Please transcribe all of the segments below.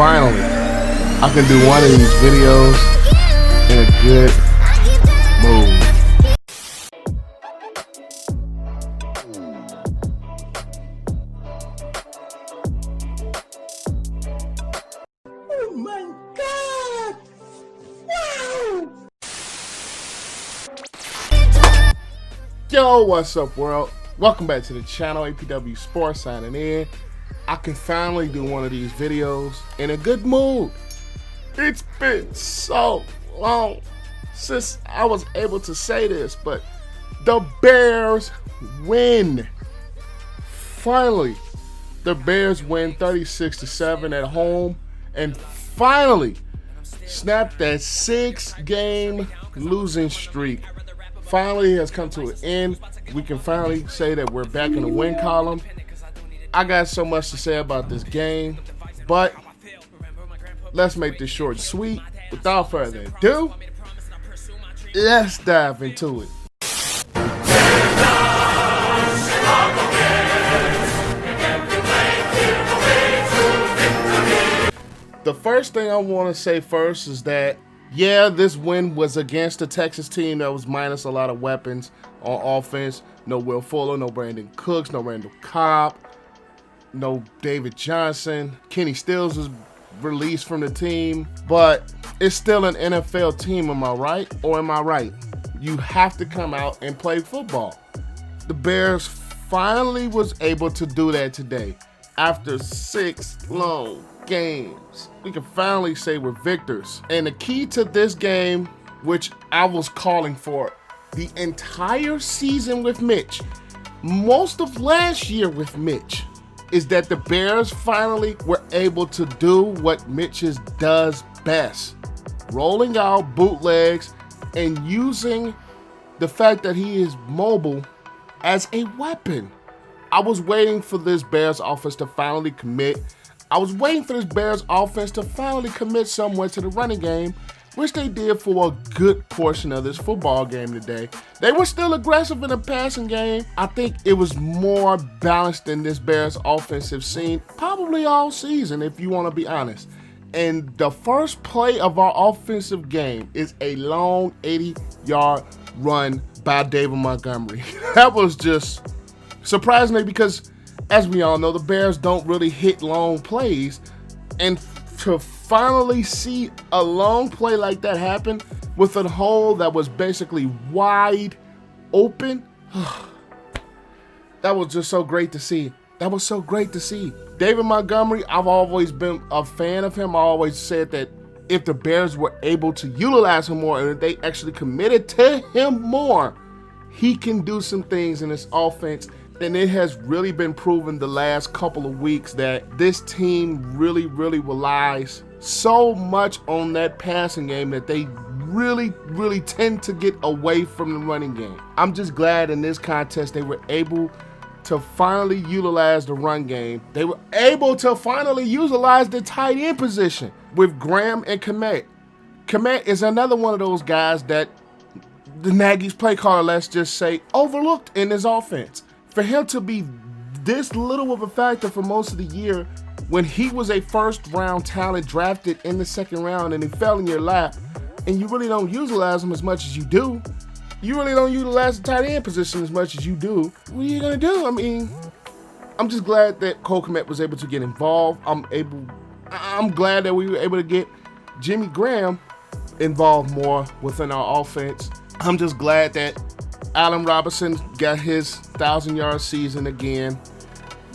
finally, I can do one of these videos in a good mood. Oh my God! Wow! Yo, what's up, world? Welcome back to the channel. APW Sports signing in. I can finally do one of these videos in a good mood. It's been so long since I was able to say this, but the Bears win. Finally, the Bears win 36-7 at home and finally snapped that 6-game losing streak. Finally has come to an end. We can finally say that we're back in the win column. I got so much to say about this game, but let's make this short and sweet. Without further ado, let's dive into it. The first thing I want to say first is that, yeah, this win was against the Texas team that was minus a lot of weapons on offense. No Will Fuller, no Brandon Cooks, no Randall Cobb, no David Johnson. Kenny Stills was released from the team, but it's still an NFL team, am I right? Or am I right? You have to come out and play football. The Bears finally was able to do that today. After 6 long games, we can finally say we're victors. And the key to this game, which I was calling for the entire season with Mitch, most of last year with Mitch, is that the Bears finally were able to do what Mitch does best. Rolling out bootlegs and using the fact that he is mobile as a weapon. I was waiting for this Bears offense to finally commit. I was waiting for this Bears offense to finally commit somewhere to the running game, which they did for a good portion of this football game today. They were still aggressive in the passing game. I think it was more balanced than this Bears offense have seen probably all season, if you want to be honest. And the first play of our offensive game is a long 80-yard run by David Montgomery. That was just surprising me because, as we all know, the Bears don't really hit long plays. And to finally see a long play like that happen with a hole that was basically wide open, that was just so great to see. That was so great to see. David Montgomery, I've always been a fan of him. I always said that if the Bears were able to utilize him more and if they actually committed to him more, he can do some things in this offense. And it has really been proven the last couple of weeks that this team really relies so much on that passing game that they really tend to get away from the running game. I'm just glad in this contest they were able to finally utilize the run game. They were able to finally utilize the tight end position with Graham and Kmet. Kmet is another one of those guys that the Nagy's play caller, let's just say, overlooked in his offense. For him to be this little of a factor for most of the year when he was a first-round talent drafted in the second round and he fell in your lap and you really don't utilize him as much as you do, you really don't utilize the tight end position as much as you do, what are you going to do? I mean, I'm just glad that Cole Kmet was able to get involved. I'm glad that we were able to get Jimmy Graham involved more within our offense. I'm just glad that Allen Robinson got his 1,000-yard season again.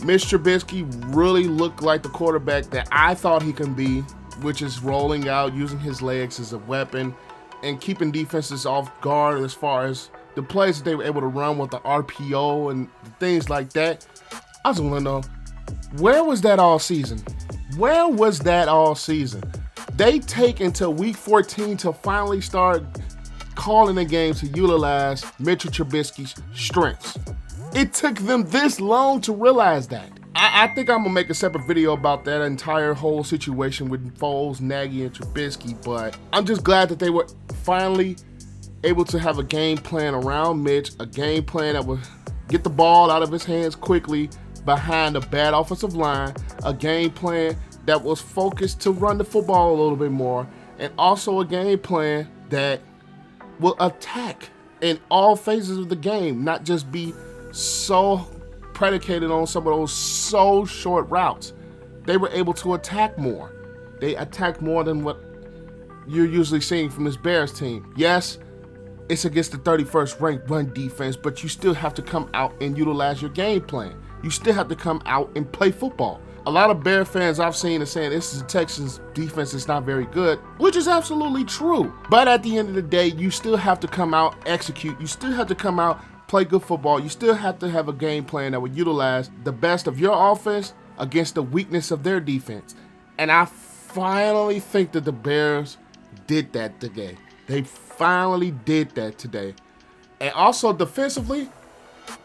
Mitch Trubisky really looked like the quarterback that I thought he can be, which is rolling out, using his legs as a weapon, and keeping defenses off guard as far as the plays that they were able to run with the RPO and things like that. I just want to know, where was that all season? Where was that all season? They take until week 14 to finally start calling the game to utilize Mitchell Trubisky's strengths. It took them this long to realize that. I think I'm gonna make a separate video about that entire whole situation with Foles, Nagy, and Trubisky, but I'm just glad that they were finally able to have a game plan around Mitch, a game plan that would get the ball out of his hands quickly behind a bad offensive line, a game plan that was focused to run the football a little bit more, and also a game plan that will attack in all phases of the game, not just be so predicated on some of those so short routes. They were able to attack more. They attacked more than what you're usually seeing from this Bears team. Yes, it's against the 31st ranked run defense, but you still have to come out and utilize your game plan. You still have to come out and play football. A lot of Bear fans I've seen are saying this is the Texans defense is not very good, which is absolutely true. But at the end of the day, you still have to come out, execute. You still have to come out, play good football. You still have to have a game plan that would utilize the best of your offense against the weakness of their defense. And I finally think that the Bears did that today. They finally did that today. And also defensively,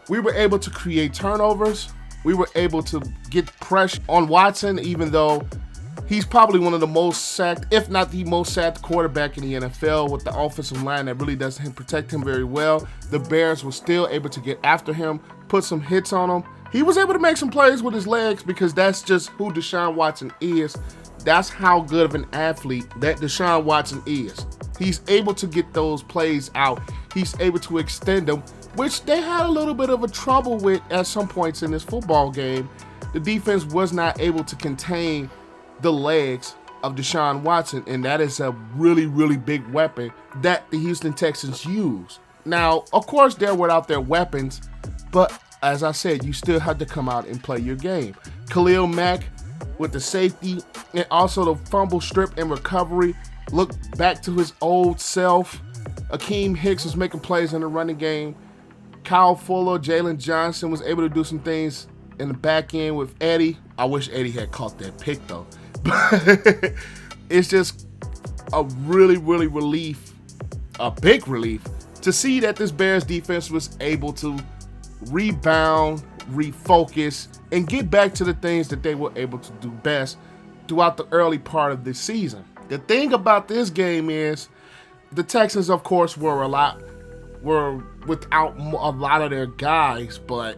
we were able to create turnovers. We were able to get pressure on Watson, even though he's probably one of the most sacked, if not the most sacked quarterback in the NFL, with the offensive line that really doesn't protect him very well. The Bears were still able to get after him, put some hits on him. He was able to make some plays with his legs because that's just who Deshaun Watson is. That's how good of an athlete that Deshaun Watson is. He's able to get those plays out. He's able to extend them, which they had a little bit of a trouble with at some points in this football game. The defense was not able to contain the legs of Deshaun Watson, and that is a really, really big weapon that the Houston Texans use. Now, of course, they're without their weapons, but as I said, you still have to come out and play your game. Khalil Mack with the safety and also the fumble strip and recovery looked back to his old self. Akeem Hicks was making plays in the running game. Kyle Fuller, Jalen Johnson was able to do some things in the back end with Eddie. I wish Eddie had caught that pick though. But it's just a really, really relief, a big relief to see that this Bears defense was able to rebound, refocus, and get back to the things that they were able to do best throughout the early part of this season. The thing about this game is the Texans, of course, were without a lot of their guys, but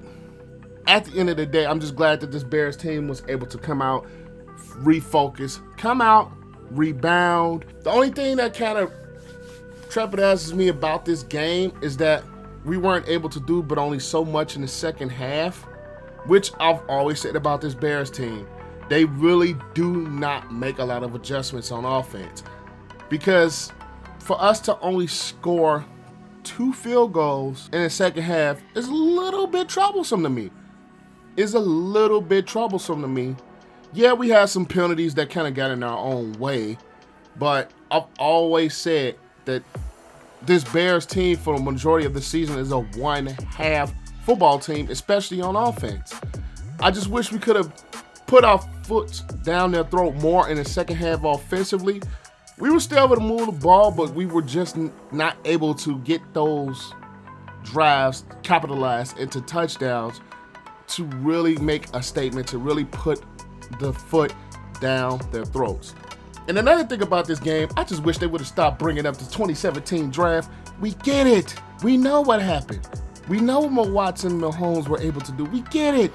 at the end of the day, I'm just glad that this Bears team was able to come out, refocus, come out, rebound. The only thing that kind of trepidizes me about this game is that we weren't able to do but only so much in the second half, which I've always said about this Bears team. They really do not make a lot of adjustments on offense, because for us to only score 2 field goals in the second half is a little bit troublesome to me. Yeah, we had some penalties that kind of got in our own way, but I've always said that this Bears team for the majority of the season is a one-half football team, especially on offense. I just wish we could have put our foot down their throat more in the second half offensively. We were still able to move the ball, but we were just not able to get those drives capitalized into touchdowns to really make a statement, to really put the foot down their throats. And another thing about this game, I just wish they would have stopped bringing up the 2017 draft. We get it. We know what happened. We know what Watson and Mahomes were able to do. We get it.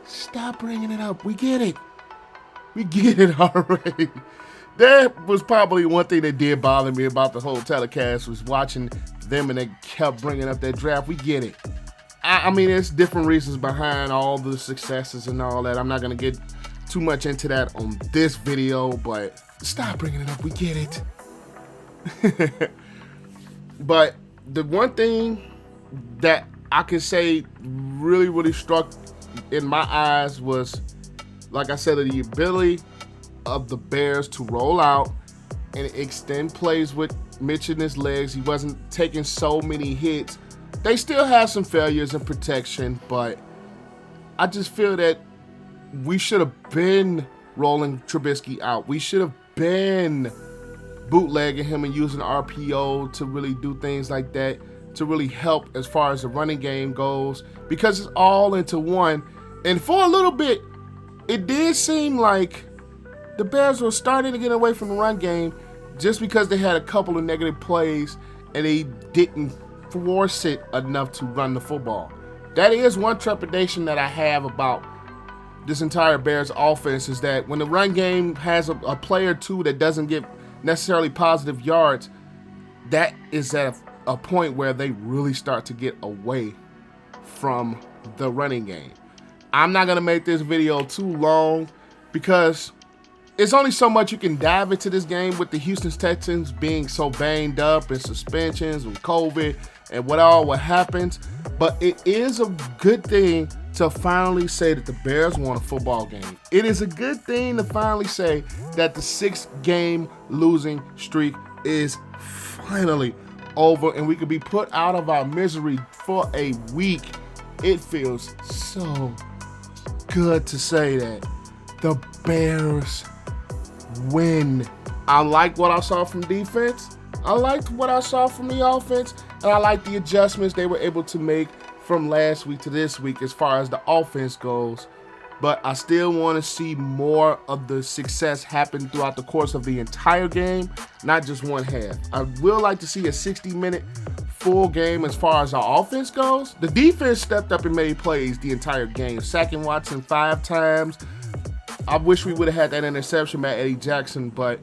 Stop bringing it up. We get it. We get it already. That was probably one thing that did bother me about the whole telecast, was watching them and they kept bringing up that draft. We get it. I mean, there's different reasons behind all the successes and all that. I'm not going to get too much into that on this video, but stop bringing it up. We get it. But the one thing that I can say really, really struck in my eyes was, like I said, the ability of the Bears to roll out and extend plays with Mitch in his legs. He wasn't taking so many hits. They still have some failures in protection, but I just feel that we should have been rolling Trubisky out. We should have been bootlegging him and using RPO to really do things like that, to really help as far as the running game goes, because it's all into one. And for a little bit, it did seem like the Bears were starting to get away from the run game just because they had a couple of negative plays and they didn't force it enough to run the football. That is one trepidation that I have about this entire Bears offense is that when the run game has a player or two that doesn't get necessarily positive yards, that is at a point where they really start to get away from the running game. I'm not going to make this video too long because it's only so much you can dive into this game with the Houston Texans being so banged up and suspensions and COVID and what happens. But it is a good thing to finally say that the Bears won a football game. It is a good thing to finally say that the 6-game losing streak is finally over and we can be put out of our misery for a week. It feels so good to say that the Bears win. I like what I saw from defense. I liked what I saw from the offense, and I like the adjustments they were able to make from last week to this week as far as the offense goes. But I still want to see more of the success happen throughout the course of the entire game, not just one half. I will like to see a 60-minute full game as far as our offense goes. The defense stepped up and made plays the entire game, sacking Watson 5 times. I wish we would have had that interception by Eddie Jackson, but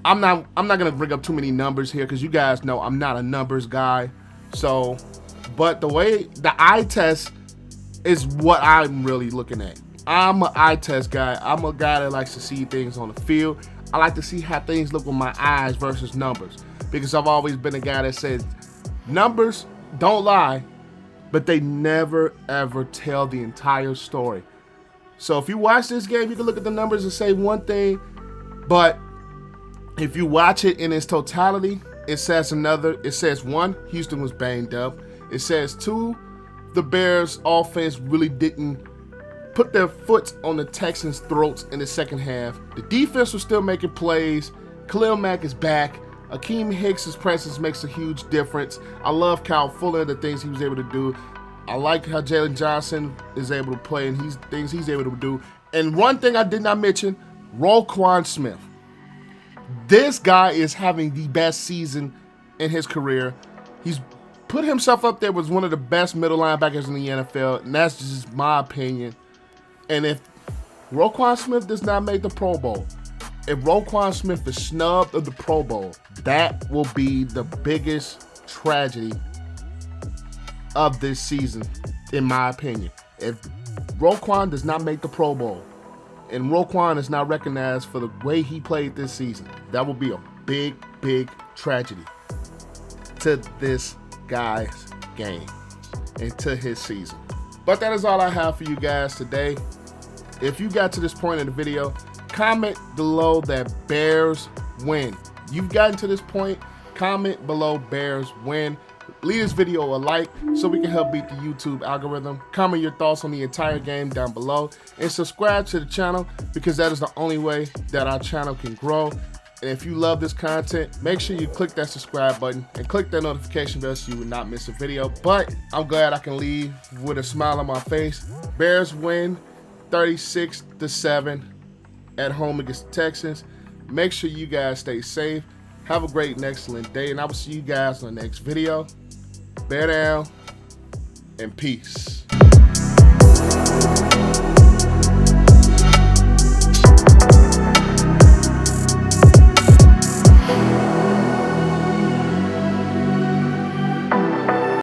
I'm not gonna bring up too many numbers here because you guys know I'm not a numbers guy. So, but the eye test is what I'm really looking at. I'm an eye test guy. I'm a guy that likes to see things on the field. I like to see how things look with my eyes versus numbers because I've always been a guy that says numbers don't lie, but they never ever tell the entire story. So if you watch this game, you can look at the numbers and say one thing, but if you watch it in its totality, it says another. It says 1, Houston was banged up. It says 2, the Bears offense really didn't put their foot on the Texans' throats in the second half. The defense was still making plays. Khalil Mack is back. Akeem Hicks' presence makes a huge difference. I love Kyle Fuller, the things he was able to do. I like how Jalen Johnson is able to play and things he's able to do. And one thing I did not mention, Roquan Smith. This guy is having the best season in his career. He's put himself up there as one of the best middle linebackers in the NFL, and that's just my opinion. And if Roquan Smith does not make the Pro Bowl, if Roquan Smith is snubbed of the Pro Bowl, that will be the biggest tragedy of this season, in my opinion. If Roquan does not make the Pro Bowl and Roquan is not recognized for the way he played this season, that will be a big, big tragedy to this guy's game and to his season. But that is all I have for you guys today. If you got to this point in the video, comment below that Bears win. You've gotten to this point, comment below Bears win. Leave this video a like so we can help beat the YouTube algorithm. Comment your thoughts on the entire game down below and subscribe to the channel because that is the only way that our channel can grow. And if you love this content, make sure you click that subscribe button and click that notification bell so you will not miss a video. But I'm glad I can leave with a smile on my face. Bears win 36-7 at home against the Texans. Make sure you guys stay safe. Have a great and excellent day, and I will see you guys in the next video. Bear down and peace.